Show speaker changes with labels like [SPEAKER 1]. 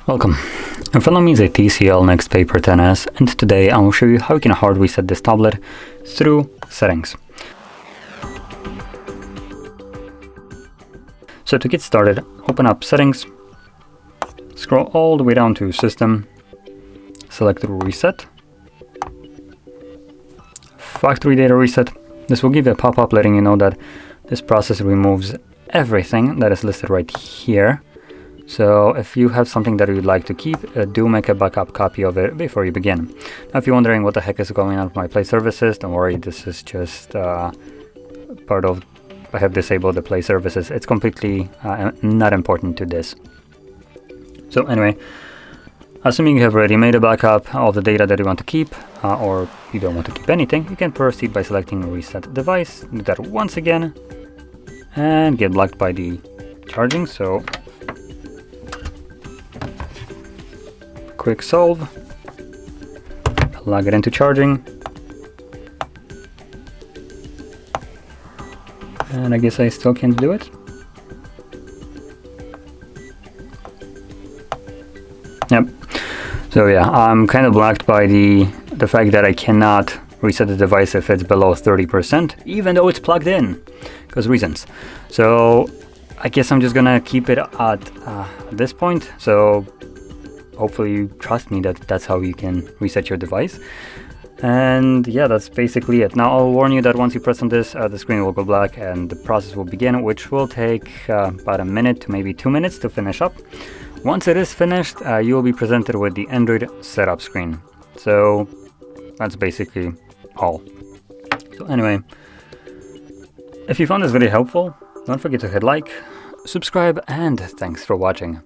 [SPEAKER 1] Welcome. In front of me is a TCL NxtPaper 10s, and today I will show you how you can hard reset this tablet through settings. So to get started, open up settings, scroll all the way down to system, select reset, factory data reset. This will give you a pop-up letting you know that this process removes everything that is listed right here. So if you have something that you'd like to keep, do make a backup copy of it before you begin. Now, if you're wondering what the heck is going on with my Play services, don't worry, this is just part of, I have disabled the Play services. It's completely not important to this. So anyway, assuming you have already made a backup of the data that you want to keep, or you don't want to keep anything, you can proceed by selecting reset device. Do that once again, and get blocked by the charging. So quick solve, log it into charging, and I guess I still can't do it. Yep. So yeah, I'm kind of blocked by the fact that I cannot reset the device if it's below 30%, even though it's plugged in, because reasons. So I guess I'm just gonna keep it at this point. So hopefully you trust me that that's how you can reset your device. And yeah, that's basically it. Now I'll warn you that once you press on this, the screen will go black and the process will begin, which will take about a minute to maybe 2 minutes to finish up. Once it is finished, you will be presented with the Android setup screen. So that's basically all. So anyway, if you found this video helpful, don't forget to hit like, subscribe, and thanks for watching.